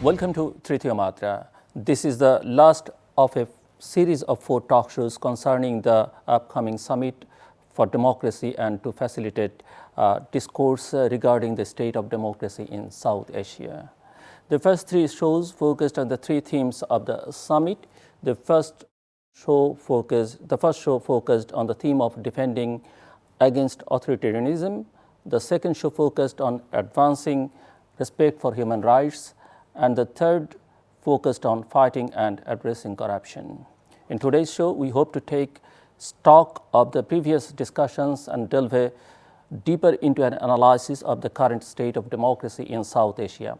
Welcome to Tritiyo Matra. This is the last of a series of 4 talk shows concerning the upcoming Summit for Democracy and to facilitate discourse regarding the state of democracy in South Asia. The first 3 shows focused on the 3 themes of the summit. The first show focused on the theme of defending against authoritarianism. The second show focused on advancing respect for human rights, and the third focused on fighting and addressing corruption. In today's show, we hope to take stock of the previous discussions and delve deeper into an analysis of the current state of democracy in South Asia.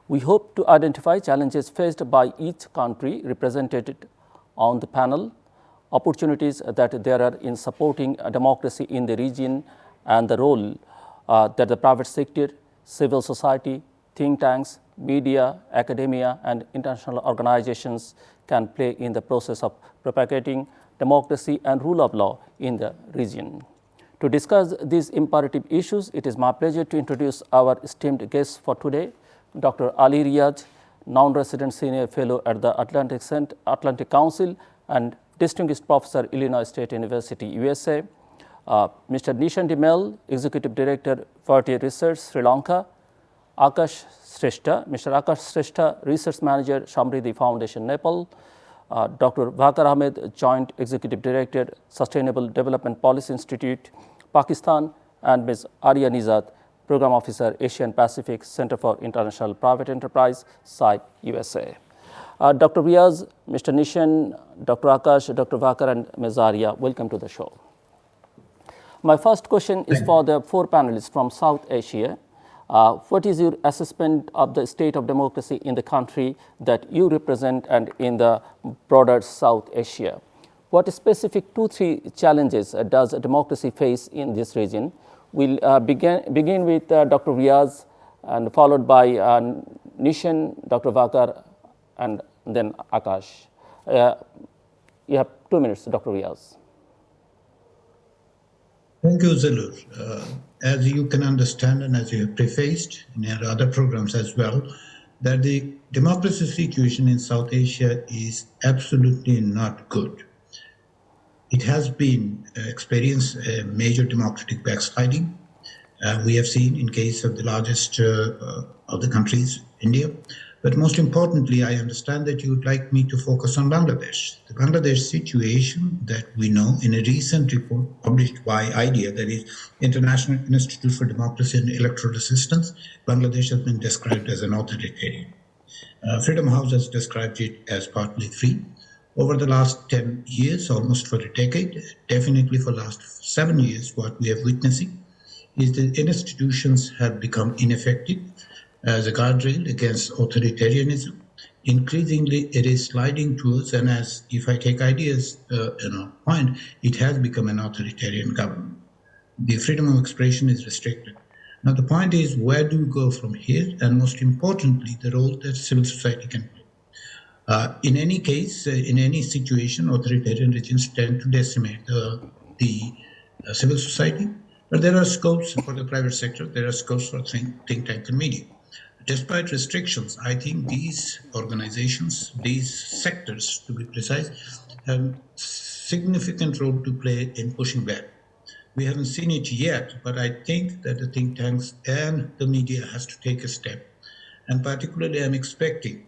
We hope to identify challenges faced by each country represented on the panel, opportunities that there are in supporting a democracy in the region, and the role that the private sector, civil society, think tanks, media, academia, and international organizations can play in the process of propagating democracy and rule of law in the region. To discuss these imperative issues, it is my pleasure to introduce our esteemed guests for today, Dr. Ali Riaz, non-resident senior fellow at the Atlantic Council and distinguished professor, Illinois State University, USA, Mr. Nishan, executive director, Verite Research, Sri Lanka, Akash Shrestha, Mr. Akash Shrestha, research manager, Samriddhi Foundation, Nepal, Dr. Vaqar Ahmed, joint executive director, Sustainable Development Policy Institute, Pakistan, and Ms. Aarya Nijat, program officer, Asian Pacific Center for International Private Enterprise, CIPE, USA. Dr. Riaz, Mr. Nishan, Dr. Akash, Dr. Vaqar, and Ms. Aarya, welcome to the show. My first question is for the 4 panelists from South Asia. What is your assessment of the state of democracy in the country that you represent and in the broader South Asia? What specific 2-3 challenges does democracy face in this region? We'll begin with Dr. Riaz and followed by Nishan, Dr. Vaqar, and then Akash. You have 2 minutes, Dr. Riaz. Thank you, Zalur. As you can understand, and as you have prefaced in your other programs as well, that the democracy situation in South Asia is absolutely not good. It has been experienced a major democratic backsliding. We have seen in case of the largest of the countries, India. But most importantly, I understand that you would like me to focus on Bangladesh. The Bangladesh situation that we know in a recent report published by IDEA, that is International Institute for Democracy and Electoral Assistance, Bangladesh has been described as an authoritarian. Freedom House has described it as partly free. Over the last 10 years, almost for a decade, definitely for the last 7 years, what we are witnessing is that institutions have become ineffective as a guardrail against authoritarianism. Increasingly, it is sliding towards, and as if I take ideas point, it has become an authoritarian government. The freedom of expression is restricted. Now, the point is, where do we go from here? And most importantly, the role that civil society can play. In any case, in any situation, authoritarian regimes tend to decimate the civil society, but there are scopes for the private sector, there are scopes for think tank and media. Despite restrictions, I think these organizations, these sectors to be precise, have significant role to play in pushing back. We haven't seen it yet, but I think that the think tanks and the media has to take a step. And particularly, I'm expecting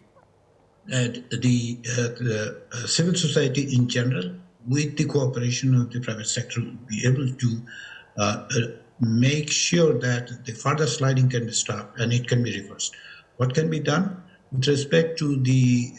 that the civil society in general, with the cooperation of the private sector, will be able to make sure that the further sliding can be stopped and it can be reversed. What can be done with respect to the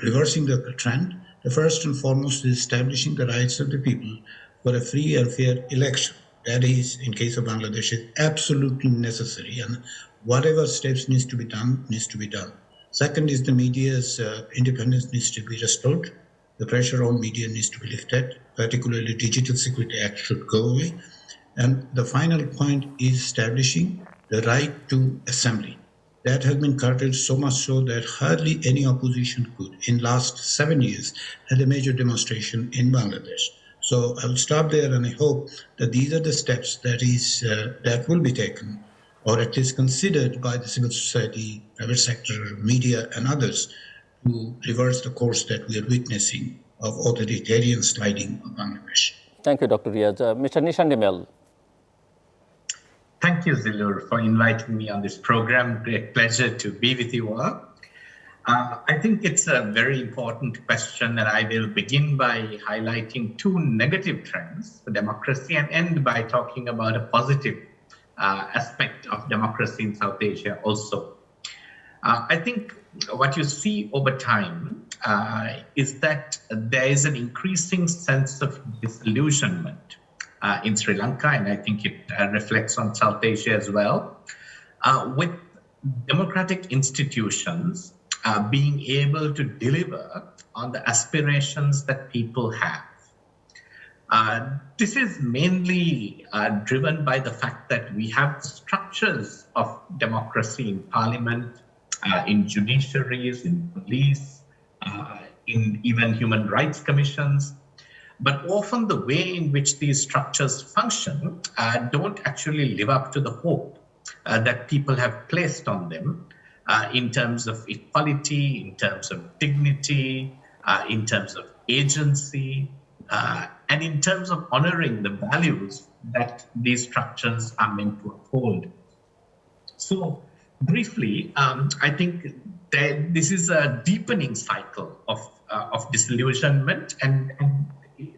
reversing the trend? The first and foremost is establishing the rights of the people for a free and fair election. That is, in case of Bangladesh, is absolutely necessary, and whatever steps needs to be done, needs to be done. Second is the media's independence needs to be restored. The pressure on media needs to be lifted, particularly Digital Security Act should go away. And the final point is establishing the right to assembly. That has been curtailed so much so that hardly any opposition could, in last 7 years, had a major demonstration in Bangladesh. So I will stop there, and I hope that these are the steps that will be taken or at least considered by the civil society, private sector, media, and others to reverse the course that we are witnessing of authoritarian sliding of Bangladesh. Thank you, Dr. Riaz. Mr. Nishan. Thank you, Zilur, for inviting me on this program. Great pleasure to be with you all. I think it's a very important question, and I will begin by highlighting two negative trends for democracy and end by talking about a positive aspect of democracy in South Asia also. I think what you see over time is that there is an increasing sense of disillusionment in Sri Lanka, and I think it reflects on South Asia as well, with democratic institutions being able to deliver on the aspirations that people have. This is mainly driven by the fact that we have structures of democracy in parliament, in judiciaries, in police, in even human rights commissions. But often the way in which these structures function don't actually live up to the hope that people have placed on them in terms of equality, in terms of dignity, in terms of agency, and in terms of honoring the values that these structures are meant to uphold. So briefly, I think that this is a deepening cycle of disillusionment and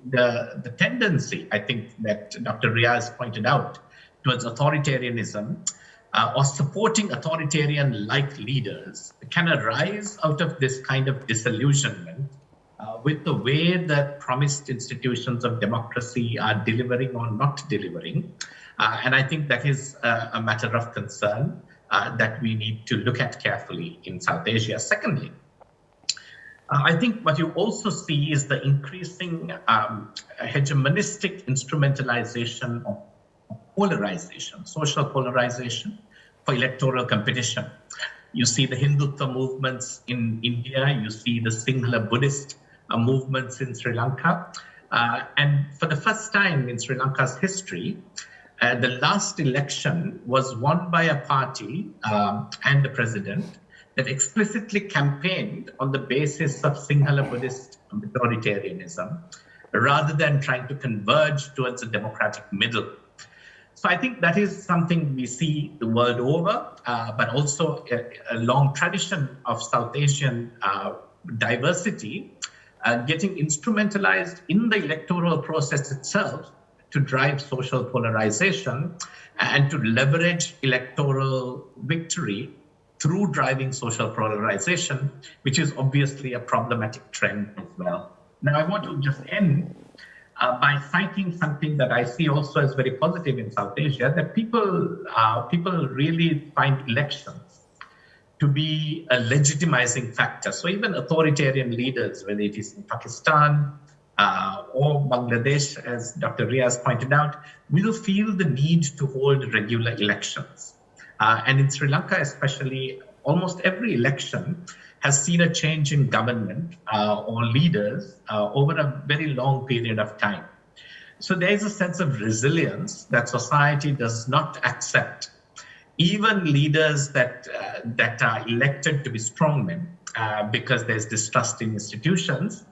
the tendency, I think, that Dr. Riaz pointed out towards authoritarianism or supporting authoritarian-like leaders can arise out of this kind of disillusionment with the way that promised institutions of democracy are delivering or not delivering. And I think that is a matter of concern that we need to look at carefully in South Asia. Secondly, I think what you also see is the increasing hegemonistic instrumentalization of polarization, social polarization for electoral competition. You see the Hindutva movements in India, you see the Sinhala Buddhist movements in Sri Lanka. And for the first time in Sri Lanka's history, the last election was won by a party and the president that explicitly campaigned on the basis of Sinhala Buddhist authoritarianism, rather than trying to converge towards a democratic middle. So I think that is something we see the world over, but also a long tradition of South Asian diversity getting instrumentalized in the electoral process itself to drive social polarization and to leverage electoral victory through driving social polarization, which is obviously a problematic trend as well. Now, I want to just end by citing something that I see also as very positive in South Asia, that people really find elections to be a legitimizing factor. So even authoritarian leaders, whether it is in Pakistan or Bangladesh, as Dr. Riaz pointed out, will feel the need to hold regular elections. And in Sri Lanka especially, almost every election has seen a change in government or leaders over a very long period of time. So there is a sense of resilience that society does not accept. Even leaders that are elected to be strongmen because there's distrust in institutions,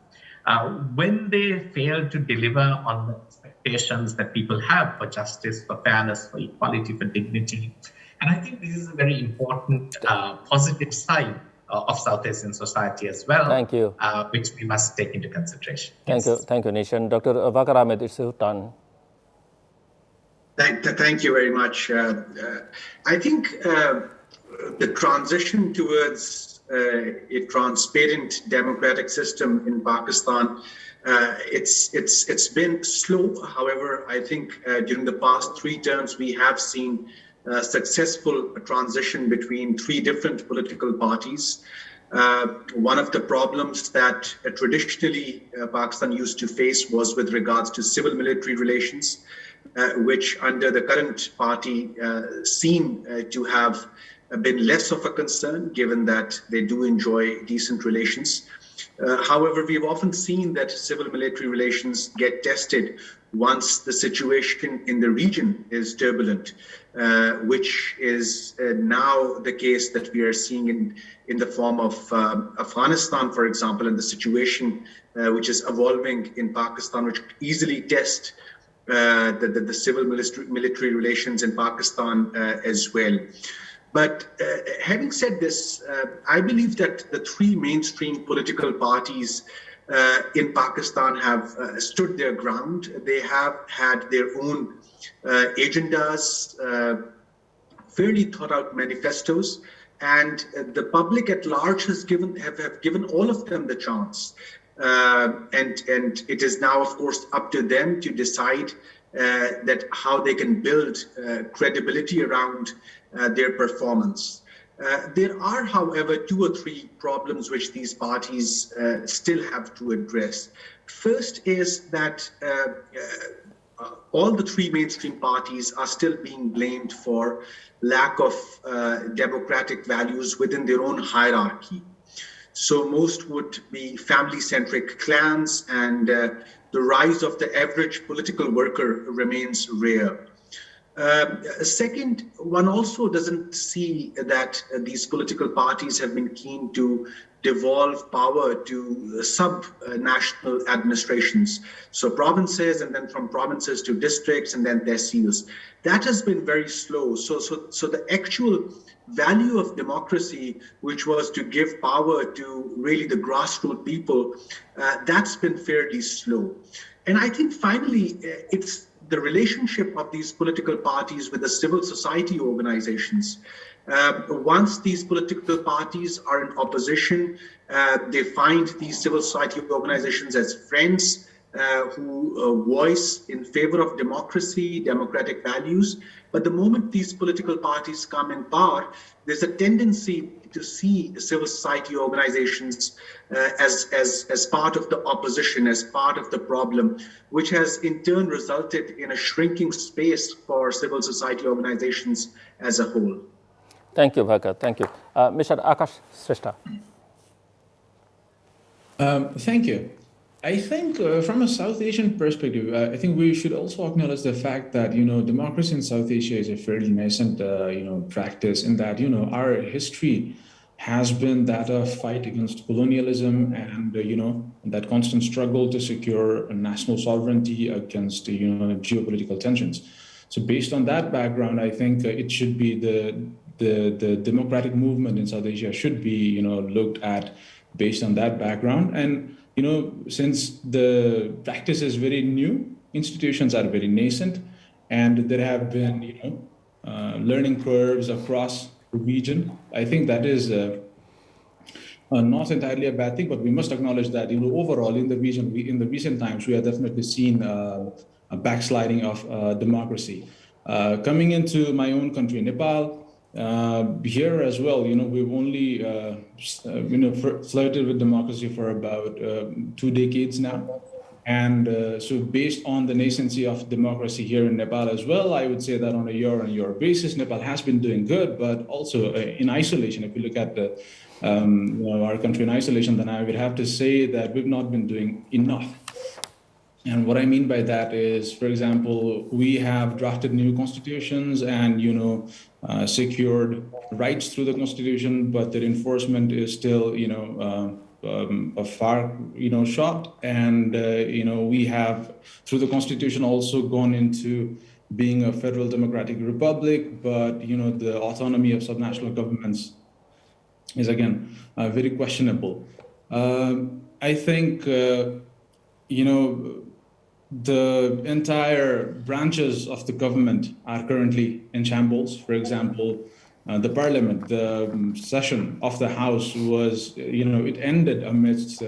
when they fail to deliver on the expectations that people have for justice, for fairness, for equality, for dignity. And I think this is a very important positive side of South Asian society as well. Thank you. Which we must take into consideration. Thank you, Nishan. Dr. Vaqar Ahmed, it's your turn. Thank you very much. I think the transition towards a transparent democratic system in Pakistan, it's been slow. However, I think during the past 3 terms, we have seen a successful transition between 3 different political parties. One of the problems that traditionally Pakistan used to face was with regards to civil-military relations, which under the current party seem to have been less of a concern, given that they do enjoy decent relations. However, we've often seen that civil-military relations get tested once the situation in the region is turbulent, which is now the case that we are seeing in the form of Afghanistan, for example, and the situation which is evolving in Pakistan, which easily test the civil-military relations in Pakistan as well. But having said this, I believe that the three mainstream political parties in Pakistan have stood their ground. They have had their own agendas, fairly thought out manifestos, and the public at large have given all of them the chance. And it is now, of course, up to them to decide that how they can build credibility around their performance. There are, however, two or three problems which these parties still have to address. First is that all the three mainstream parties are still being blamed for lack of democratic values within their own hierarchy. So most would be family-centric clans, and the rise of the average political worker remains rare. Second, one also doesn't see that these political parties have been keen to devolve power to sub-national administrations. So provinces, and then from provinces to districts, and then tehsils. That has been very slow. So the actual value of democracy, which was to give power to really the grassroots people, that's been fairly slow. And I think finally, it's the relationship of these political parties with the civil society organizations. Once these political parties are in opposition, they find these civil society organizations as friends who voice in favor of democracy, democratic values. But the moment these political parties come in power, there's a tendency to see civil society organizations as part of the opposition, as part of the problem, which has in turn resulted in a shrinking space for civil society organizations as a whole. Thank you, Vaqar. Thank you. Mr. Akash Shrestha. Thank you. I think from a South Asian perspective, I think we should also acknowledge the fact that, democracy in South Asia is a fairly nascent, practice, in that, our history has been that of fight against colonialism and, that constant struggle to secure national sovereignty against, geopolitical tensions. So based on that background, I think it should be the democratic movement in South Asia should be, looked at based on that background. And, since the practice is very new, institutions are very nascent, and there have been, learning curves across the region. I think that is not entirely a bad thing, but we must acknowledge that, overall in the region, in the recent times, we have definitely seen a backsliding of democracy. Coming into my own country, Nepal, here as well, we've only, flirted with democracy for about 2 decades now. And so based on the nascency of democracy here in Nepal as well, I would say that on a year-on-year basis, Nepal has been doing good, but also in isolation. If you look at our country in isolation, then I would have to say that we've not been doing enough. And what I mean by that is, for example, we have drafted new constitutions and, secured rights through the constitution, but their enforcement is still, a far, shot. And, we have, through the constitution, also gone into being a federal democratic republic, but, the autonomy of subnational governments is, again, very questionable. I think, the entire branches of the government are currently in shambles. For example, the parliament, the session of the House was, it ended amidst,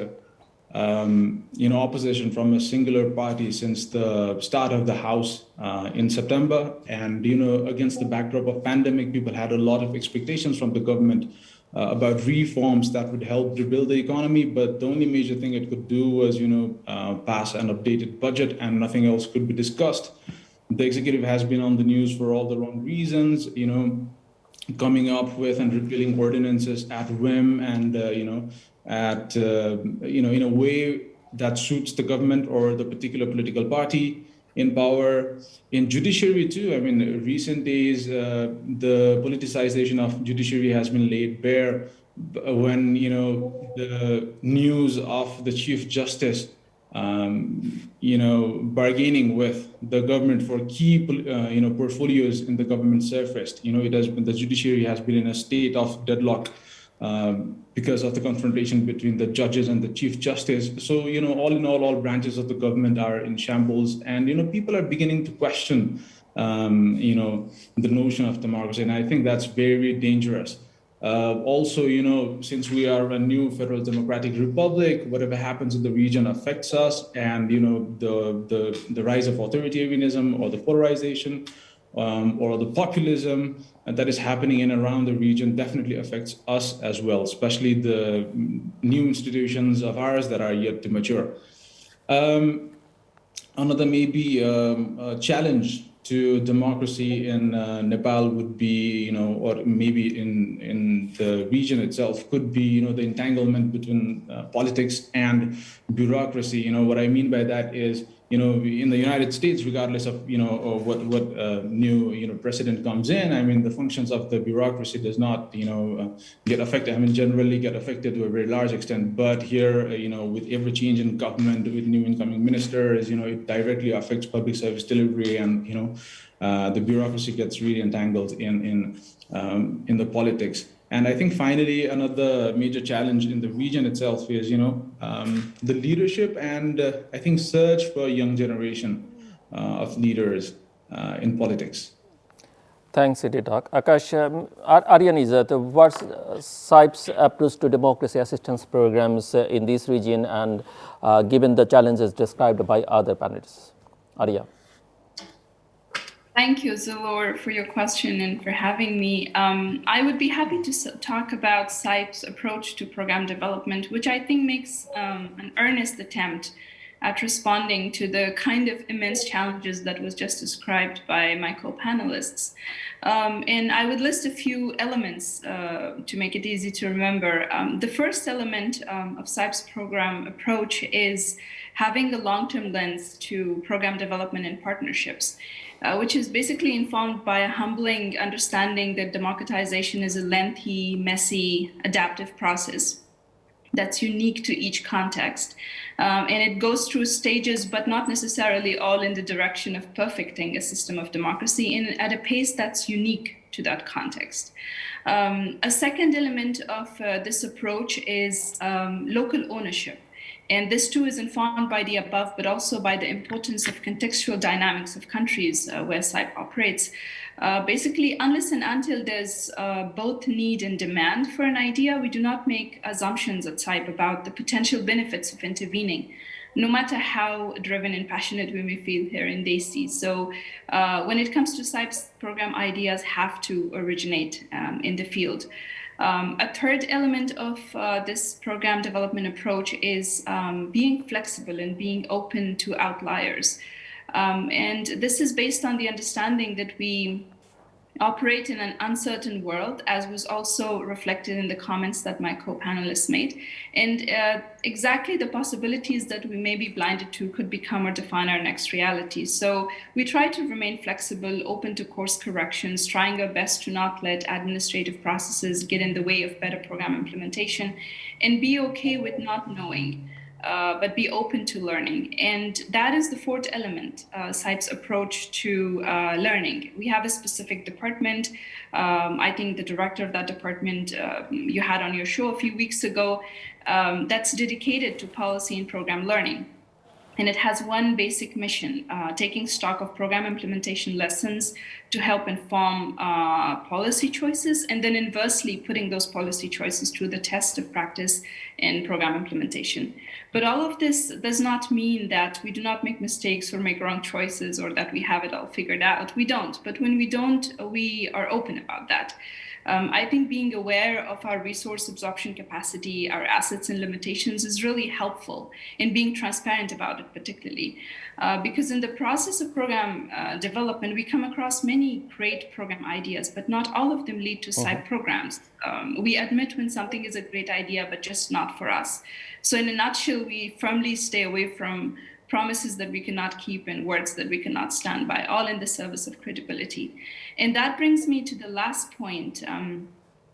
opposition from a singular party since the start of the House in September. And, against the backdrop of pandemic, people had a lot of expectations from the government about reforms that would help rebuild the economy, but the only major thing it could do was, pass an updated budget, and nothing else could be discussed. The executive has been on the news for all the wrong reasons, coming up with and repealing ordinances at whim, and at, in a way that suits the government or the particular political party in power. In judiciary too, I mean, recent days, the politicization of judiciary has been laid bare when, the news of the Chief Justice, bargaining with the government for key, portfolios in the government surfaced. The judiciary has been in a state of deadlock because of the confrontation between the judges and the Chief Justice. So, all in all branches of the government are in shambles, and, people are beginning to question, the notion of democracy. And I think that's very dangerous. Also, since we are a new federal democratic republic, whatever happens in the region affects us, and, the rise of authoritarianism or the polarization or the populism that is happening in around the region definitely affects us as well, especially the new institutions of ours that are yet to mature. Another maybe challenge to democracy in Nepal would be, or maybe in the region itself, could be, the entanglement between politics and bureaucracy. What I mean by that is, in the United States, regardless of, what new, president comes in, I mean, the functions of the bureaucracy does not, get affected. I mean, generally get affected to a very large extent. But here, with every change in government, with new incoming ministers, it directly affects public service delivery, and, the bureaucracy gets really entangled in the politics. And I think finally, another major challenge in the region itself is, the leadership and I think search for a young generation of leaders in politics. Thanks, Doc. Akash, Aarya Nijat, what's CIPE's approach to democracy assistance programs in this region, and given the challenges described by other panelists? Aarya. Thank you, Zulor, for your question and for having me. I would be happy to talk about CIPE's approach to program development, which I think makes an earnest attempt at responding to the kind of immense challenges that was just described by my co-panelists. And I would list a few elements to make it easy to remember. The first element of CIPE's program approach is having a long-term lens to program development and partnerships, which is basically informed by a humbling understanding that democratization is a lengthy, messy, adaptive process that's unique to each context. And it goes through stages, but not necessarily all in the direction of perfecting a system of democracy at a pace that's unique to that context. A second element of this approach is local ownership. And this too is informed by the above, but also by the importance of contextual dynamics of countries where CIPE operates. Basically, unless and until there's both need and demand for an idea, we do not make assumptions at CIPE about the potential benefits of intervening, no matter how driven and passionate we may feel here in Desi. So when it comes to CIPE's program, ideas have to originate in the field. A third element of this program development approach is being flexible and being open to outliers. And this is based on the understanding that we operate in an uncertain world, as was also reflected in the comments that my co-panelists made. And exactly the possibilities that we may be blinded to could become or define our next reality. So we try to remain flexible, open to course corrections, trying our best to not let administrative processes get in the way of better program implementation, and be okay with not knowing. But be open to learning. And that is the fourth element, CIPE's approach to learning. We have a specific department. I think the director of that department you had on your show a few weeks ago, that's dedicated to policy and program learning. And it has one basic mission, taking stock of program implementation lessons to help inform policy choices, and then inversely putting those policy choices to the test of practice in program implementation. But all of this does not mean that we do not make mistakes or make wrong choices or that we have it all figured out. We don't. But when we don't, we are open about that. I think being aware of our resource absorption capacity, our assets and limitations is really helpful in being transparent about it, particularly. Because in the process of program development, we come across many great program ideas, but not all of them lead to CIPE programs. We admit when something is a great idea, but just not for us. So in a nutshell, we firmly stay away from promises that we cannot keep and words that we cannot stand by, all in the service of credibility. And that brings me to the last point,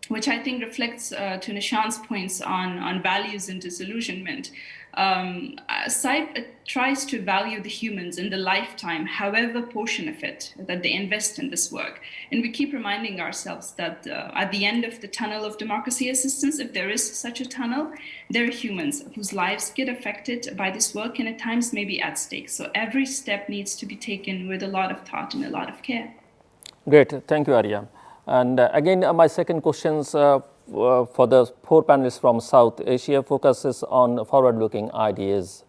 which I think reflects to Nishan's points on values and disillusionment. CIPE tries to value the humans in the lifetime, however portion of it that they invest in this work. And we keep reminding ourselves that at the end of the tunnel of democracy assistance, if there is such a tunnel, there are humans whose lives get affected by this work and at times may be at stake. So every step needs to be taken with a lot of thought and a lot of care. Great, thank you, Aarya. And again, my second questions for the four panelists from South Asia focuses on forward-looking ideas.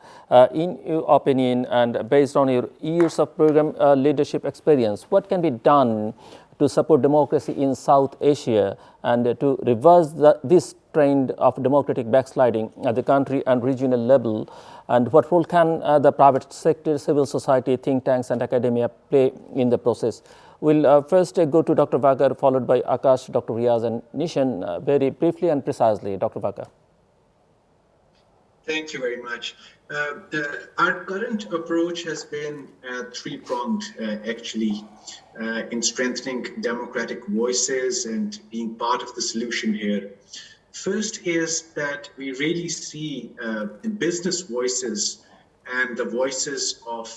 In your opinion and based on your years of program leadership experience, what can be done to support democracy in South Asia and to reverse this trend of democratic backsliding at the country and regional level? And what role can the private sector, civil society, think tanks and academia play in the process? We'll first go to Dr. Vaqar, followed by Akash, Dr. Riaz and Nishan, very briefly and precisely. Dr. Vaqar. Thank you very much. Our current approach has been three-pronged, actually, in strengthening democratic voices and being part of the solution here. First is that we really see business voices and the voices of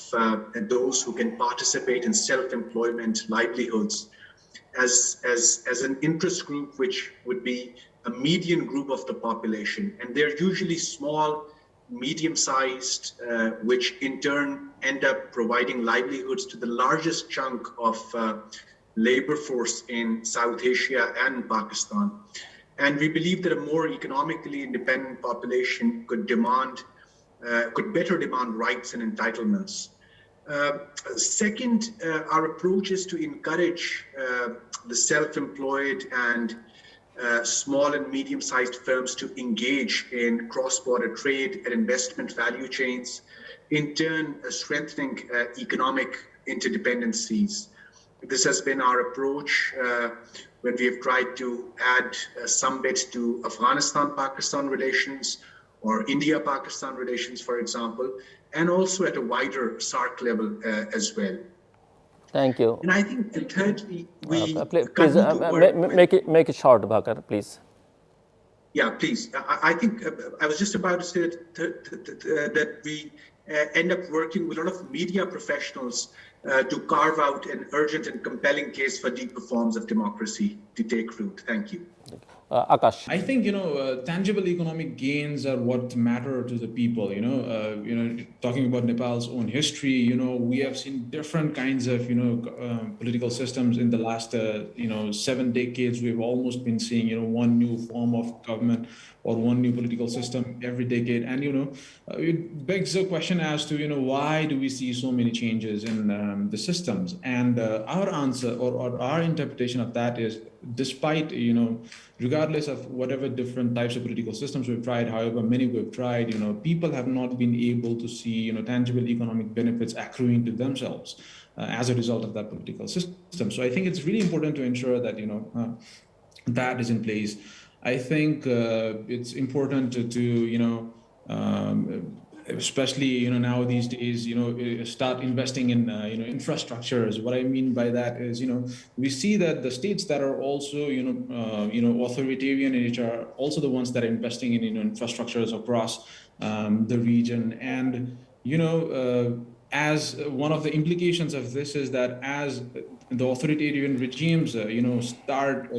those who can participate in self-employment livelihoods as an interest group, which would be a median group of the population. And they're usually small, medium-sized, which in turn end up providing livelihoods to the largest chunk of labor force in South Asia and Pakistan. And we believe that a more economically independent population could better demand rights and entitlements. Second, our approach is to encourage the self-employed and small and medium-sized firms to engage in cross-border trade and investment value chains, in turn strengthening economic interdependencies. This has been our approach when we have tried to add some bit to Afghanistan-Pakistan relations or India-Pakistan relations, for example, and also at a wider SAARC level as well. Thank you. And I think thirdly, we please make it short, Vaqar, please. Yeah, please. I think I was just about to say that we end up working with a lot of media professionals to carve out an urgent and compelling case for deeper forms of democracy to take root. Thank you. Akash. I think, tangible economic gains are what matter to the people, talking about Nepal's own history, we have seen different kinds of, political systems in the last, 7 decades. We've almost been seeing, one new form of government or one new political system every decade. And, it begs the question as to, why do we see so many changes in the systems? And our answer or our interpretation of that is, despite, regardless of whatever different types of political systems we've tried, however many we've tried, people have not been able to see, tangible economic benefits accruing to themselves as a result of that political system. So I think it's really important to ensure that, that is in place. I think it's important to especially now these days start investing in infrastructures. What I mean by that is we see that the states that are also authoritarian in nature are also the ones that are investing in infrastructures across the region. And as one of the implications of this is that as the authoritarian regimes start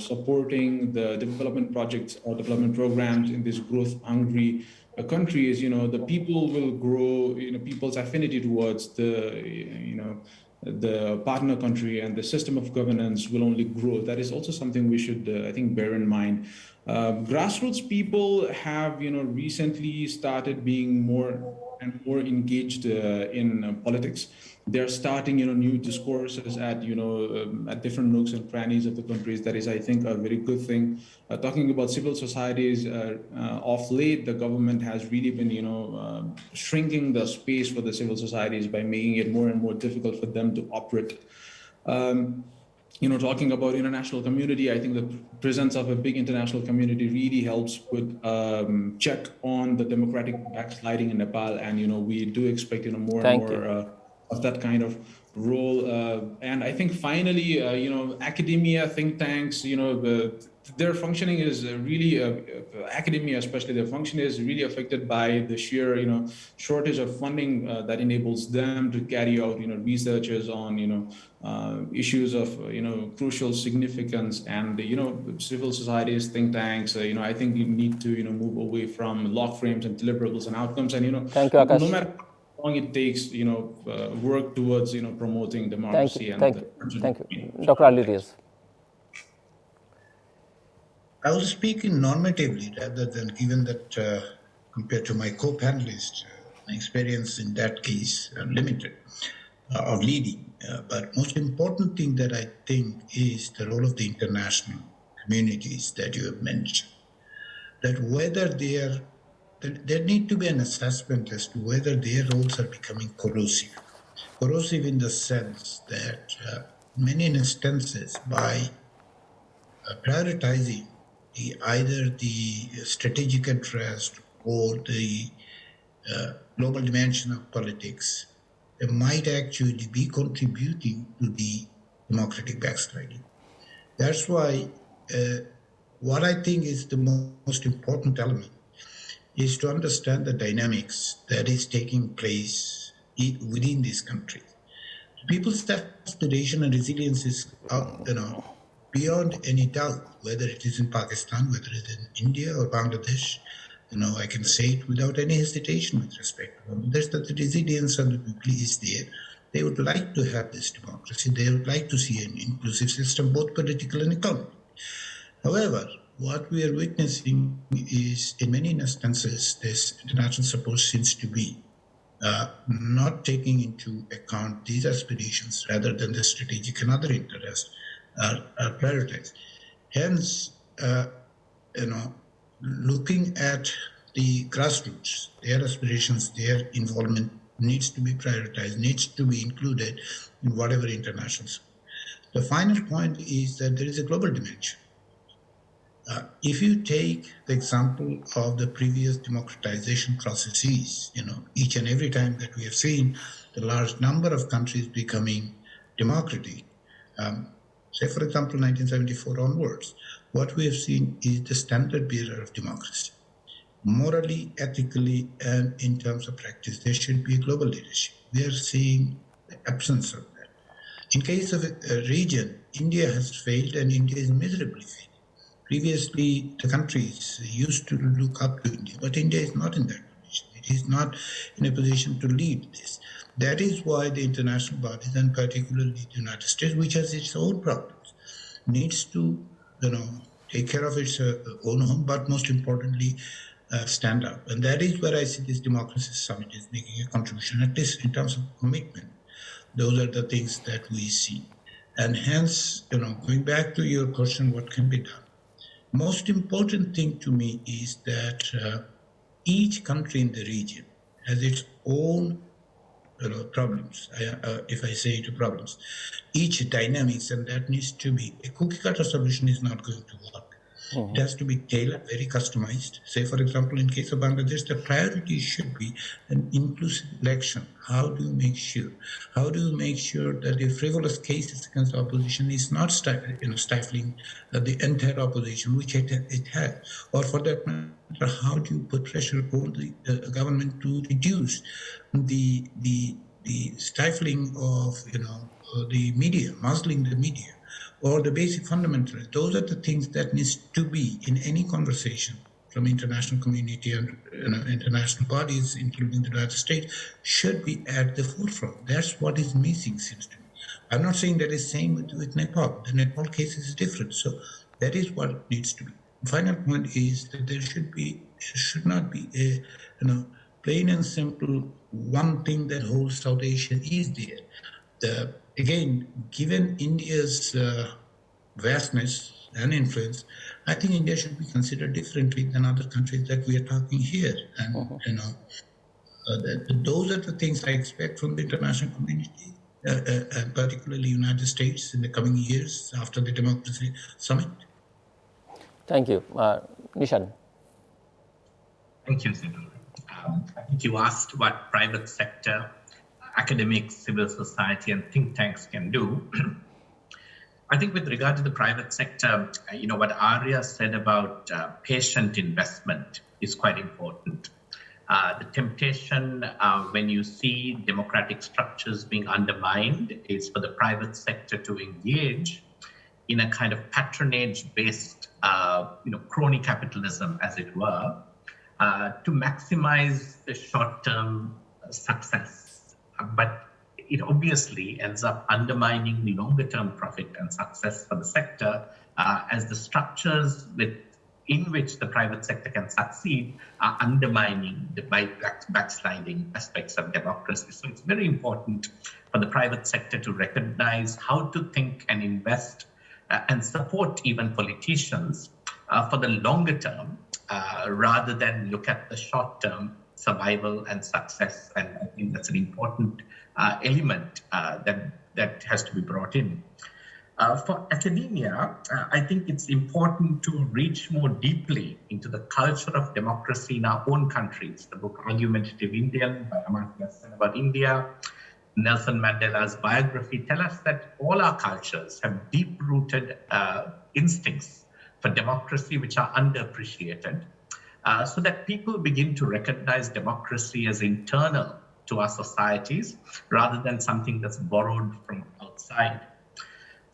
supporting the development projects or development programs in these growth hungry countries, the people will grow, people's affinity towards the partner country and the system of governance will only grow. That is also something we should, I think, bear in mind. Grassroots people have, recently started being more and more engaged in politics. They're starting, new discourses at, at different nooks and crannies of the countries. That is, I think, a very good thing. Talking about civil societies, of late, the government has really been, shrinking the space for the civil societies by making it more and more difficult for them to operate. Talking about international community, I think the presence of a big international community really helps with check on the democratic backsliding in Nepal. And, we do expect, more and more of that kind of role. And I think finally, academia, think tanks, their functioning is really, academia especially, their function is really affected by the sheer, shortage of funding that enables them to carry out, researches on, issues of, crucial significance. And, civil societies, think tanks, I think you need to, move away from log frames and deliverables and outcomes. And, thank you, Akash. No matter how long it takes, work towards, promoting democracy. Thank you. Dr. Riaz. I was speaking normatively rather than, given that compared to my co-panelist, my experience in that case limited of leading. But most important thing that I think is the role of the international communities that you have mentioned. That whether there need to be an assessment as to whether their roles are becoming corrosive. Corrosive in the sense that many instances by prioritizing either the strategic interest or the global dimension of politics, they might actually be contributing to the democratic backsliding. That's why what I think is the most important element is to understand the dynamics that is taking place within this country. People's aspiration and resilience is, beyond any doubt, whether it is in Pakistan, whether it is in India or Bangladesh. I can say it without any hesitation with respect to them. There's that the resilience of the people is there. They would like to have this democracy. They would like to see an inclusive system, both political and economic. However, what we are witnessing is, in many instances, this international support seems to be not taking into account these aspirations rather than the strategic and other interests are prioritized. Hence, looking at the grassroots, their aspirations, their involvement needs to be prioritized, needs to be included in whatever international support. The final point is that there is a global dimension. If you take the example of the previous democratization processes, each and every time that we have seen the large number of countries becoming democratic, say, for example, 1974 onwards, what we have seen is the standard bearer of democracy. Morally, ethically, and in terms of practice, there should be a global leadership. We are seeing the absence of that. In case of a region, India has failed and India is miserably failed. Previously, the countries used to look up to India, but India is not in that position. It is not in a position to lead this. That is why the international bodies, and particularly the United States, which has its own problems, needs to, take care of its own home, but most importantly, stand up. And that is where I see this Democracy Summit is making a contribution, at least in terms of commitment. Those are the things that we see. And hence, going back to your question, what can be done? Most important thing to me is that each country in the region has its own problems, if I say it problems, each dynamics, and that needs to be, a cookie cutter solution is not going to work. It has to be tailored, very customized. Say, for example, in case of Bangladesh, the priority should be an inclusive election. How do you make sure? How do you make sure that the frivolous cases against the opposition is not stifling the entire opposition, which it has? Or for that matter, how do you put pressure on the government to reduce the stifling of the media, muzzling the media, or the basic fundamentals? Those are the things that needs to be in any conversation from international community and international bodies, including the United States, should be at the forefront. That's what is missing, seems to me. I'm not saying that is same with Nepal. The Nepal case is different. So that is what needs to be. The final point is that there should not be a plain and simple, one thing that holds South Asia is there. Again, given India's vastness and influence, I think India should be considered differently than other countries that we are talking here. And, those are the things I expect from the international community, and particularly United States in the coming years after the Democracy Summit. Thank you. Nishan. Thank you, Sidhu. I think you asked what private sector, academics, civil society, and think tanks can do. I think with regard to the private sector, what Aarya said about patient investment is quite important. The temptation when you see democratic structures being undermined is for the private sector to engage in a kind of patronage-based, crony capitalism, as it were, to maximize the short-term success. But it obviously ends up undermining the longer-term profit and success for the sector, as the structures in which the private sector can succeed are undermining by backsliding aspects of democracy. So it's very important for the private sector to recognize how to think and invest and support even politicians for the longer term, rather than look at the short-term survival and success. And I think that's an important element that has to be brought in. For academia, I think it's important to reach more deeply into the culture of democracy in our own countries. The book Argumentative Indian by Amartya Sen about India, Nelson Mandela's biography tell us that all our cultures have deep-rooted instincts for democracy which are underappreciated, so that people begin to recognize democracy as internal to our societies rather than something that's borrowed from outside.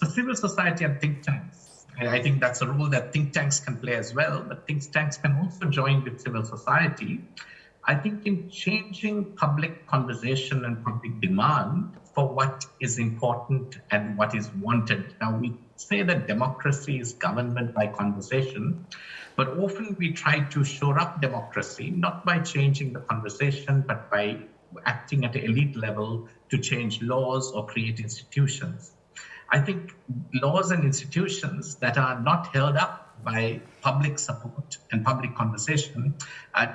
For civil society and think tanks, I think that's a role that think tanks can play as well, but think tanks can also join with civil society, I think, in changing public conversation and public demand for what is important and what is wanted. Now, we say that democracy is government by conversation, but often we try to shore up democracy, not by changing the conversation, but by acting at an elite level to change laws or create institutions. I think laws and institutions that are not held up by public support and public conversation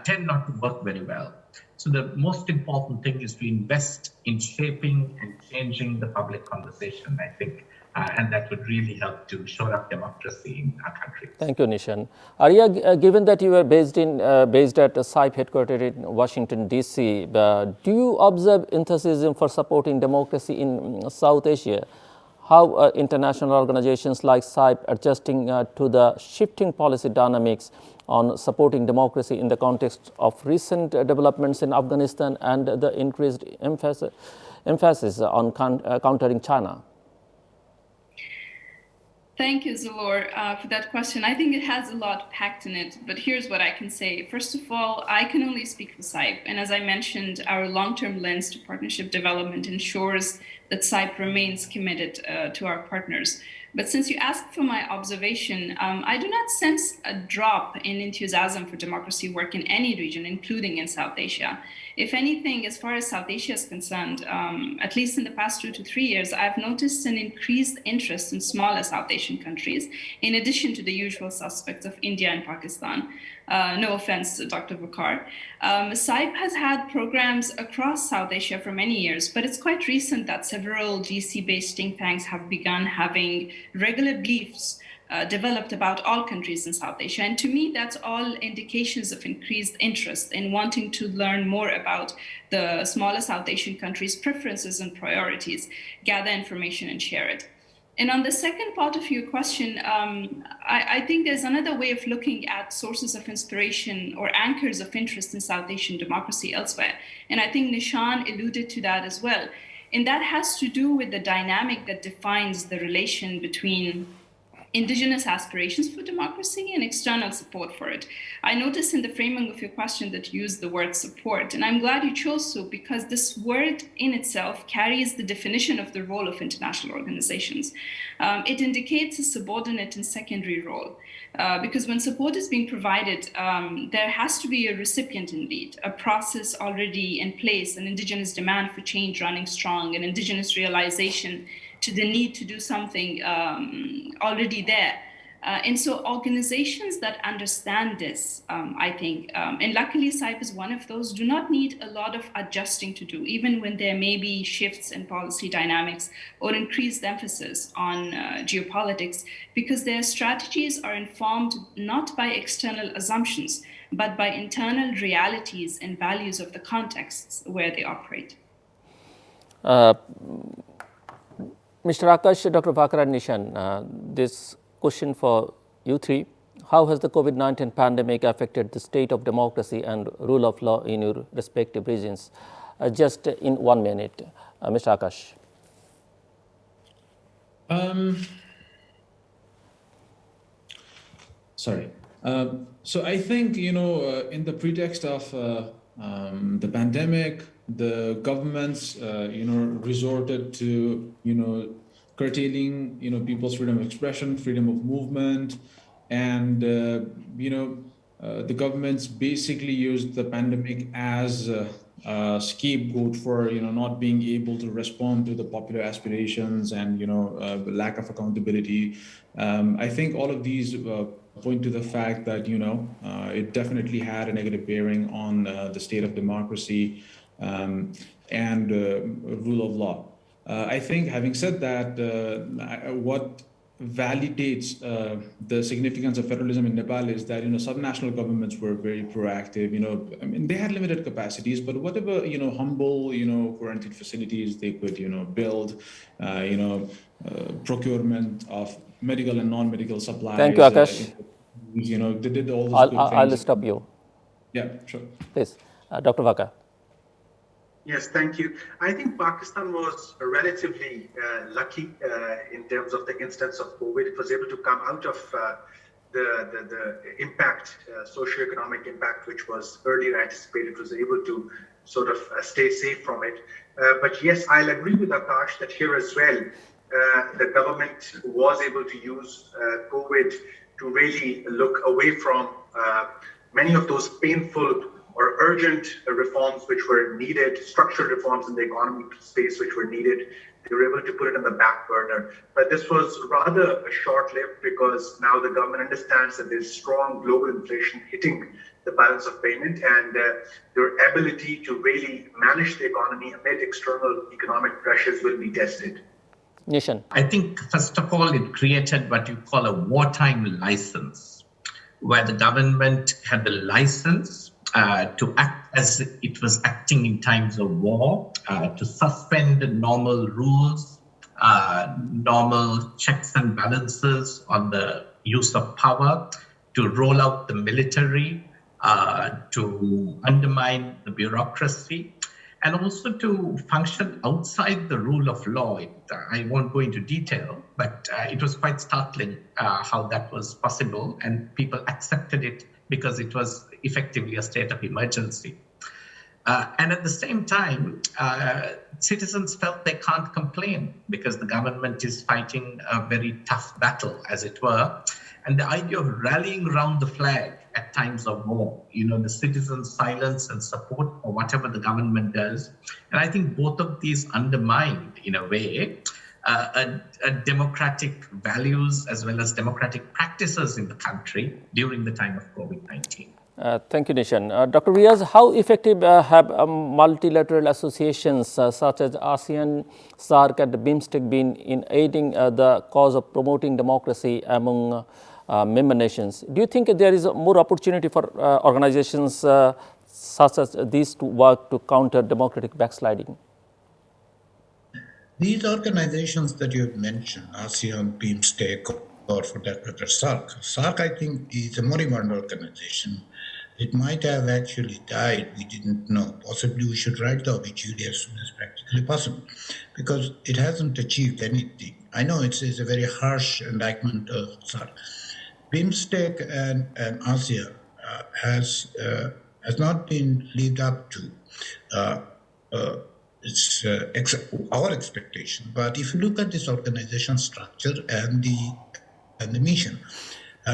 tend not to work very well. So the most important thing is to invest in shaping and changing the public conversation, I think, and that would really help to shore up democracy in our country. Thank you, Nishan. Aarya, given that you were based at the CIPE headquartered in Washington, D.C., do you observe enthusiasm for supporting democracy in South Asia? How international organizations like CIPE adjusting to the shifting policy dynamics on supporting democracy in the context of recent developments in Afghanistan and the increased emphasis on countering China? Thank you, Zalor, for that question. I think it has a lot packed in it, but here's what I can say. First of all, I can only speak for CIPE. And as I mentioned, our long-term lens to partnership development ensures that CIPE remains committed to our partners. But since you asked for my observation, I do not sense a drop in enthusiasm for democracy work in any region, including in South Asia. If anything, as far as South Asia is concerned, at least in the past 2 to 3 years, I've noticed an increased interest in smaller South Asian countries, in addition to the usual suspects of India and Pakistan. No offense, Dr. Vaqar. CIPE has had programs across South Asia for many years, but it's quite recent that several GC-based think tanks have begun having regular briefs developed about all countries in South Asia. And to me, that's all indications of increased interest in wanting to learn more about the smaller South Asian countries' preferences and priorities, gather information and share it. And on the second part of your question, I think there's another way of looking at sources of inspiration or anchors of interest in South Asian democracy elsewhere. And I think Nishan alluded to that as well. And that has to do with the dynamic that defines the relation between indigenous aspirations for democracy and external support for it. I noticed in the framing of your question that you used the word support, and I'm glad you chose so because this word in itself carries the definition of the role of international organizations. It indicates a subordinate and secondary role. Because when support is being provided, there has to be a recipient indeed, a process already in place, an indigenous demand for change running strong, an indigenous realization to the need to do something already there. And so organizations that understand this, I think, and luckily CIPE is one of those, do not need a lot of adjusting to do, even when there may be shifts in policy dynamics or increased emphasis on geopolitics, because their strategies are informed not by external assumptions, but by internal realities and values of the contexts where they operate. Mr. Akash, Dr. Vaqar Nishan, this question for you three. How has the COVID-19 pandemic affected the state of democracy and rule of law in your respective regions? Just in 1 minute, Mr. Akash. So I think, in the pretext of the pandemic, the governments, resorted to, curtailing, people's freedom of expression, freedom of movement, and, the governments basically used the pandemic as a scapegoat for, not being able to respond to the popular aspirations and, lack of accountability. I think all of these point to the fact that, it definitely had a negative bearing on the state of democracy and rule of law. I think, having said that, what validates the significance of federalism in Nepal is that, subnational governments were very proactive. They had limited capacities, but whatever, humble, quarantine facilities they could, build, procurement of medical and non-medical supplies. Thank you, Akash. They did all those good things. I'll stop you. Yeah, sure. Please, Dr. Vaqar. Yes, thank you. I think Pakistan was relatively lucky in terms of the instance of COVID. It was able to come out of the impact, socioeconomic impact, which was earlier anticipated. It was able to sort of stay safe from it. But yes, I'll agree with Akash that here as well, the government was able to use COVID to really look away from many of those painful or urgent reforms which were needed, structural reforms in the economic space which were needed. They were able to put it on the back burner. But this was rather short-lived because now the government understands that there's strong global inflation hitting the balance of payment, and their ability to really manage the economy amid external economic pressures will be tested. Nishan. I think, first of all, it created what you call a wartime license, where the government had the license to act as it was acting in times of war, to suspend normal rules, normal checks and balances on the use of power, to roll out the military, to undermine the bureaucracy, and also to function outside the rule of law. I won't go into detail, but it was quite startling how that was possible, and people accepted it because it was effectively a state of emergency. And at the same time, citizens felt they can't complain because the government is fighting a very tough battle, as it were. And the idea of rallying around the flag at times of war, the citizens' silence and support for whatever the government does. And I think both of these undermined, in a way, a democratic values as well as democratic practices in the country during the time of COVID-19. Thank you, Nishan. Dr. Riaz, how effective have multilateral associations such as ASEAN, SAARC, and the BIMSTEC been in aiding the cause of promoting democracy among member nations? Do you think there is more opportunity for organizations such as these to work to counter democratic backsliding? These organizations that you have mentioned, ASEAN, BIMSTEC, or for that matter, SAARC. SAARC, I think, is a moribund organization. It might have actually died. We didn't know. Possibly we should write the obituary as soon as practically possible, because it hasn't achieved anything. I know it's a very harsh indictment of SARC. BIMSTEC and ASEAN has not been lived up to our expectation. But if you look at this organization structure and the mission,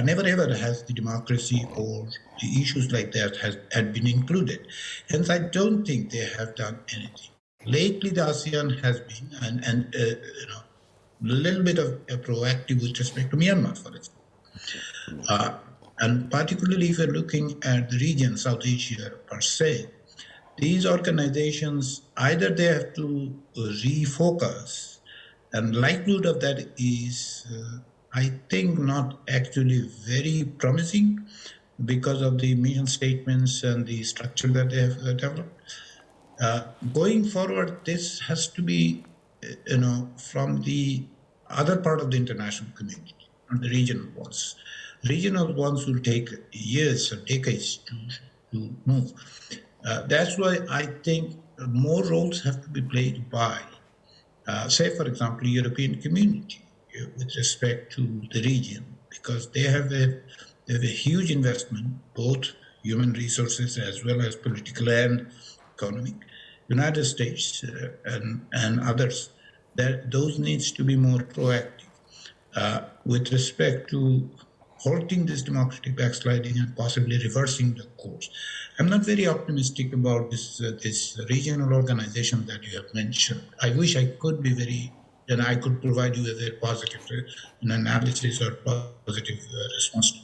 never ever has the democracy or the issues like that had been included. Hence, I don't think they have done anything. Lately, the ASEAN has been and a little bit of proactive with respect to Myanmar, for example. And particularly if you're looking at the region, South Asia per se, these organizations, either they have to refocus, and likelihood of that is, I think, not actually very promising because of the mission statements and the structure that they have developed. Going forward, this has to be, from the other part of the international community, and the regional ones. Regional ones will take years or decades to move. That's why I think more roles have to be played by, say, for example, the European community with respect to the region, because they have a huge investment, both human resources as well as political and economic. United States and others, those needs to be more proactive with respect to halting this democratic backsliding and possibly reversing the course. I'm not very optimistic about this regional organization that you have mentioned. I wish I could be then I could provide you a very positive analysis or positive response.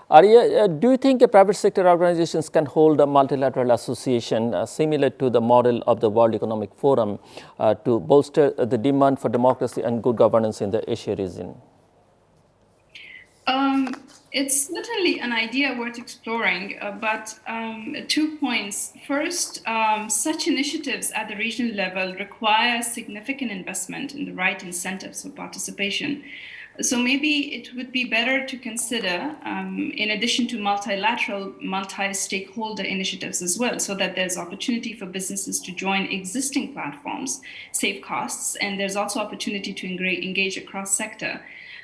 Aarya, do you think private sector organizations can hold a multilateral association similar to the model of the World Economic Forum to bolster the demand for democracy and good governance in the Asia region? It's certainly an idea worth exploring, but 2 points. First, such initiatives at the regional level require significant investment in the right incentives for participation. So maybe it would be better to consider, in addition to multilateral, multi-stakeholder initiatives as well, so that there's opportunity for businesses to join existing platforms, save costs, and there's also opportunity to engage across sector.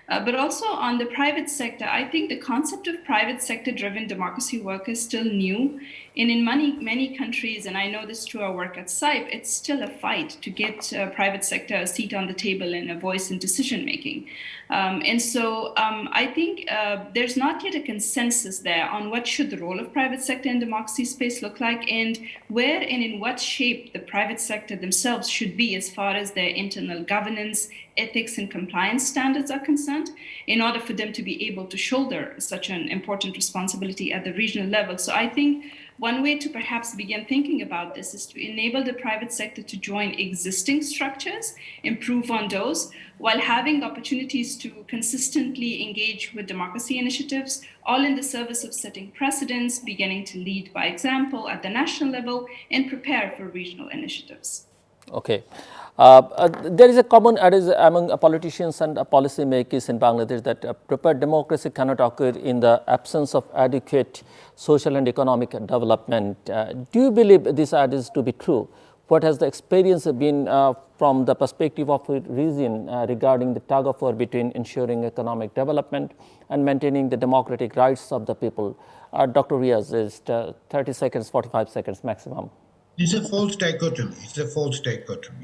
But also on the private sector, I think the concept of private sector-driven democracy work is still new. And in many countries, and I know this through our work at CIPE, it's still a fight to get private sector a seat on the table and a voice in decision-making. And so I think there's not yet a consensus there on what should the role of private sector in democracy space look like, and where and in what shape the private sector themselves should be as far as their internal governance, ethics, and compliance standards are concerned, in order for them to be able to shoulder such an important responsibility at the regional level. So I think one way to perhaps begin thinking about this is to enable the private sector to join existing structures, improve on those, while having opportunities to consistently engage with democracy initiatives, all in the service of setting precedents, beginning to lead by example at the national level, and prepare for regional initiatives. Okay. There is a common adage among politicians and policymakers in Bangladesh that prepared democracy cannot occur in the absence of adequate social and economic development. Do you believe this adage to be true? What has the experience been from the perspective of the region regarding the tug of war between ensuring economic development and maintaining the democratic rights of the people? Dr. Riaz, is 30 seconds, 45 seconds maximum. It's a false dichotomy.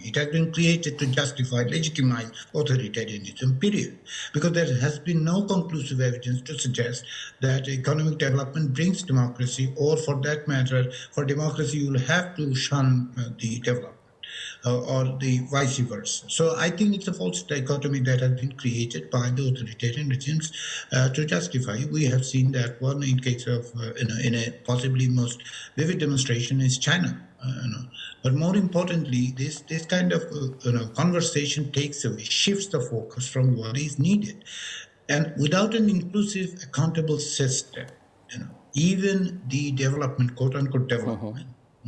It has been created to justify, legitimize authoritarianism, period. Because there has been no conclusive evidence to suggest that economic development brings democracy, or for that matter, for democracy, you will have to shun the development. Or the vice versa. So I think it's a false dichotomy that has been created by the authoritarian regimes to justify. We have seen that one in case of, in a possibly most vivid demonstration is China. But more importantly, this kind of conversation takes away, shifts the focus from what is needed. And without an inclusive, accountable system, even the development, quote-unquote development,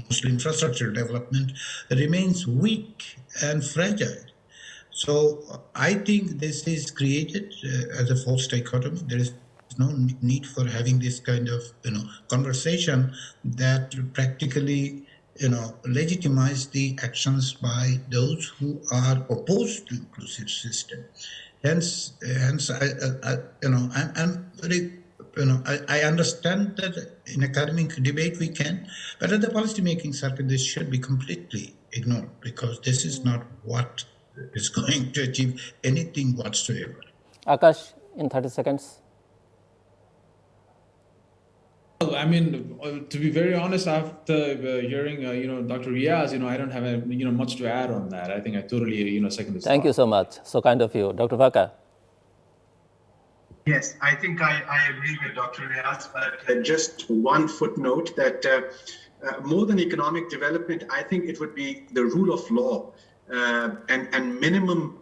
mostly infrastructure development, remains weak and fragile. So I think this is created as a false dichotomy. There is no need for having this kind of conversation that practically legitimize the actions by those who are opposed to inclusive system. Hence, I'm very, I understand that in academic debate we can, but at the policy-making circuit, this should be completely ignored because this is not what is going to achieve anything whatsoever. Akash, in 30 seconds. Well, I mean, to be very honest, after hearing, Dr. Riaz, I don't have, much to add on that. I think I totally, second this. Thank you so much. So kind of you. Dr. Vaqar. Yes, I think I agree with Dr. Riaz, but just one footnote that more than economic development, I think it would be the rule of law and minimum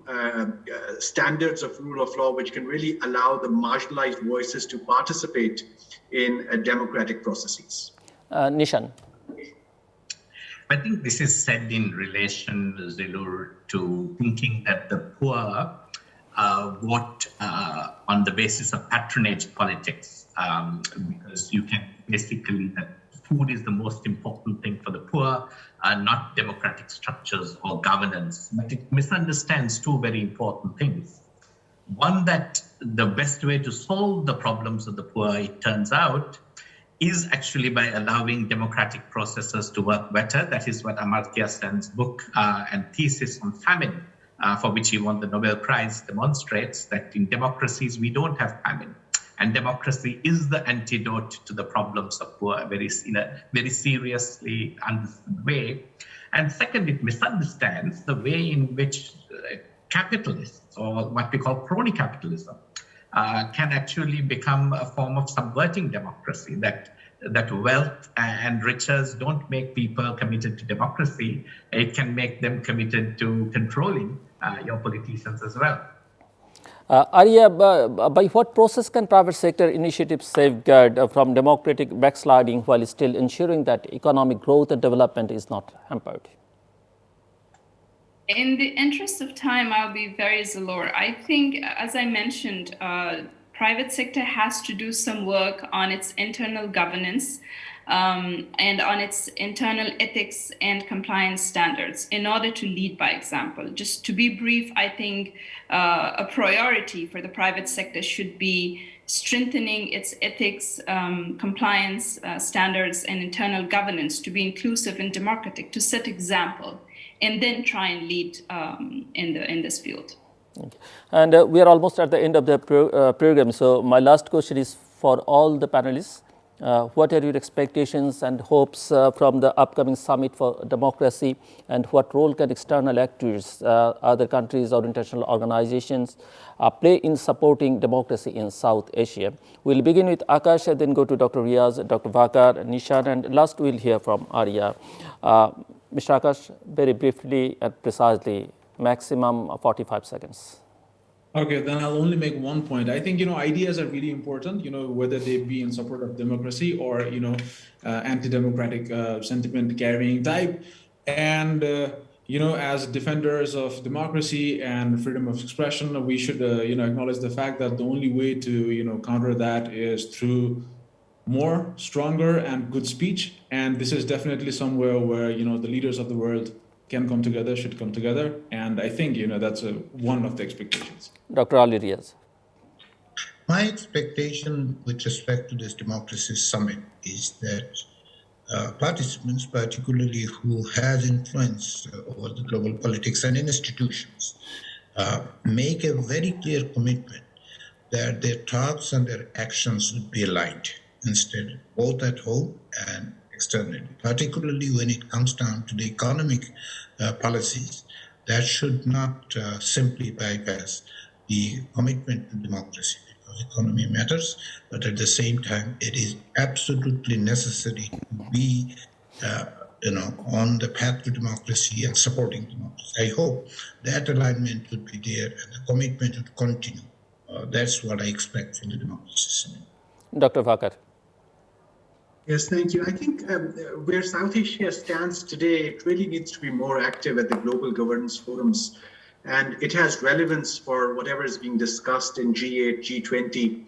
standards of rule of law, which can really allow the marginalized voices to participate in democratic processes. Nishan. I think this is said in relation, Zilur, to thinking that the poor vote on the basis of patronage politics, because you can basically, that food is the most important thing for the poor, not democratic structures or governance. But it misunderstands two very important things. One, that the best way to solve the problems of the poor, it turns out, is actually by allowing democratic processes to work better. That is what Amartya Sen's book and thesis on famine, for which he won the Nobel Prize, demonstrates that in democracies we don't have famine. And democracy is the antidote to the problems of poor in a very seriously understood way. And second, it misunderstands the way in which capitalists, or what we call crony capitalism, can actually become a form of subverting democracy, that wealth and riches don't make people committed to democracy. It can make them committed to controlling your politicians as well. Aarya, by what process can private sector initiatives safeguard from democratic backsliding while still ensuring that economic growth and development is not hampered? In the interest of time, I'll be very Zalor. I think, as I mentioned, private sector has to do some work on its internal governance and on its internal ethics and compliance standards in order to lead by example. Just to be brief, I think a priority for the private sector should be strengthening its ethics, compliance standards and internal governance to be inclusive and democratic, to set example, and then try and lead in this field. Okay. And we are almost at the end of the program. So my last question is for all the panelists. What are your expectations and hopes from the upcoming summit for democracy, and what role can external actors, other countries or international organizations play in supporting democracy in South Asia? We'll begin with Akash and then go to Dr. Riaz, Dr. Vaqar, Nishan, and last we'll hear from Aarya. Mr. Akash, very briefly and precisely, maximum 45 seconds. Okay, then I'll only make one point. I think, ideas are really important, whether they be in support of democracy or, anti-democratic sentiment carrying type. And, as defenders of democracy and freedom of expression, we should, acknowledge the fact that the only way to, counter that is through more, stronger, and good speech. And this is definitely somewhere where, the leaders of the world can come together, should come together. And I think, that's one of the expectations. Dr. Ali Riaz. My expectation with respect to this democracy summit is that participants, particularly who has influence over the global politics and institutions, make a very clear commitment that their talks and their actions would be aligned instead, both at home and externally, particularly when it comes down to the economic policies that should not simply bypass the commitment to democracy, because economy matters, but at the same time, it is absolutely necessary to be on the path to democracy and supporting democracy. I hope that alignment would be there and the commitment would continue. That's what I expect from the democracy summit. Dr. Vaqar. Yes, thank you. I think where South Asia stands today, it really needs to be more active at the global governance forums. And it has relevance for whatever is being discussed in G8, G20,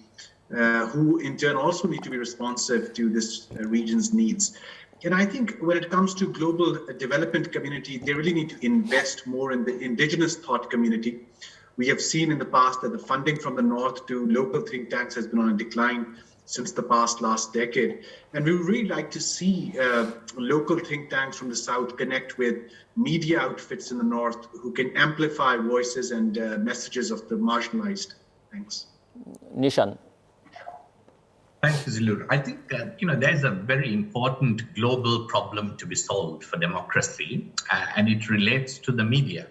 who in turn also need to be responsive to this region's needs. And I think when it comes to global development community, they really need to invest more in the indigenous thought community. We have seen in the past that the funding from the north to local think tanks has been on a decline since the last decade. And we would really like to see local think tanks from the south connect with media outfits in the north who can amplify voices and messages of the marginalized. Thanks. Nishan. Thank you, Zilur. I think, there's a very important global problem to be solved for democracy, and it relates to the media.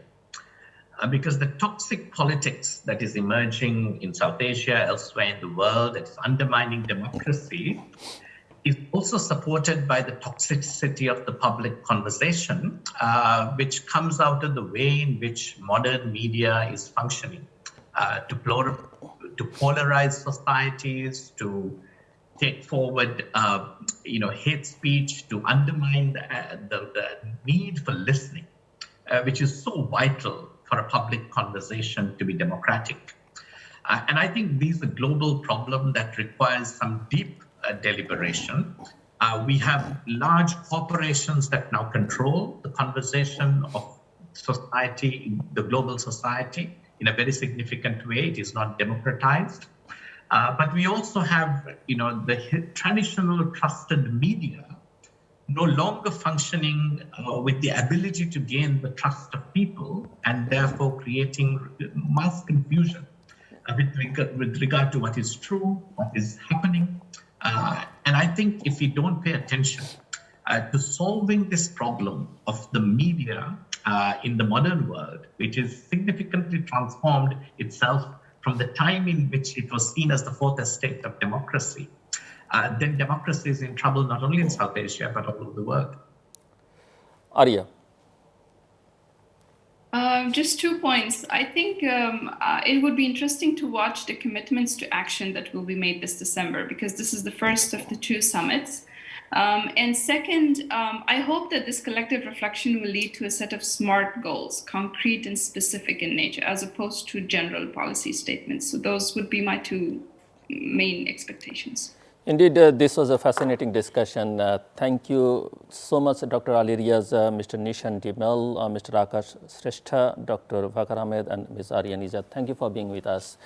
Because the toxic politics that is emerging in South Asia, elsewhere in the world, that is undermining democracy, is also supported by the toxicity of the public conversation, which comes out of the way in which modern media is functioning, to polarize societies, to take forward, hate speech, to undermine the need for listening, which is so vital for a public conversation to be democratic. And I think these are a global problem that requires some deep deliberation. We have large corporations that now control the conversation of society, the global society, in a very significant way. It is not democratized. But we also have, the traditional trusted media no longer functioning with the ability to gain the trust of people, and therefore creating mass confusion with regard to what is true, what is happening. And I think if we don't pay attention to solving this problem of the media in the modern world, which is significantly transformed itself from the time in which it was seen as the fourth estate of democracy, then democracy is in trouble not only in South Asia, but all over the world. Aarya. Just 2 points. I think it would be interesting to watch the commitments to action that will be made this December, because this is the first of the 2 summits. And second, I hope that this collective reflection will lead to a set of SMART goals, concrete and specific in nature, as opposed to general policy statements. So those would be my 2 main expectations. Indeed, this was a fascinating discussion. Thank you so much, Dr. Ali Riaz, Mr. Nishan Dimel, Mr. Akash Shrestha, Dr. Vaqar Ahmed, and Ms. Aarya Nijat. Thank you for being with us.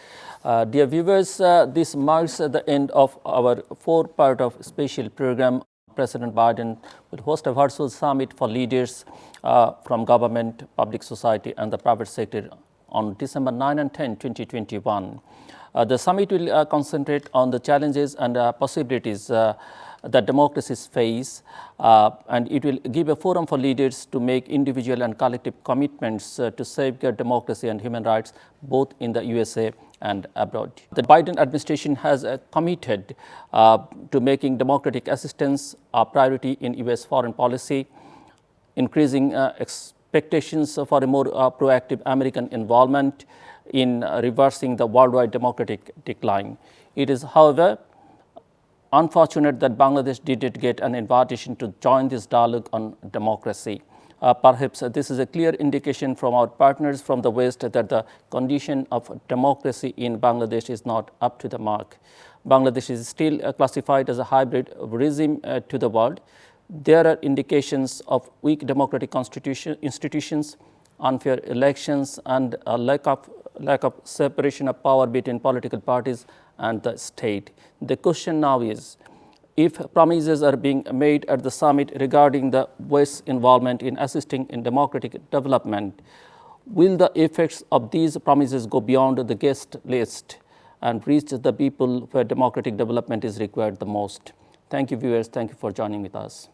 Dear viewers, this marks the end of our 4-part of special program. President Biden will host a virtual summit for leaders from government, public society, and the private sector on December 9 and 10, 2021. The summit will concentrate on the challenges and possibilities that democracies face, and it will give a forum for leaders to make individual and collective commitments to safeguard democracy and human rights, both in the USA and abroad. The Biden administration has committed to making democratic assistance a priority in US foreign policy, increasing expectations for a more proactive American involvement in reversing the worldwide democratic decline. It is, however, unfortunate that Bangladesh didn't get an invitation to join this dialogue on democracy. Perhaps this is a clear indication from our partners from the West that the condition of democracy in Bangladesh is not up to the mark. Bangladesh is still classified as a hybrid regime to the world. There are indications of weak democratic institutions, unfair elections, and a lack of separation of power between political parties and the state. The question now is, if promises are being made at the summit regarding the West's involvement in assisting in democratic development, will the effects of these promises go beyond the guest list and reach the people where democratic development is required the most? Thank you, viewers. Thank you for joining with us.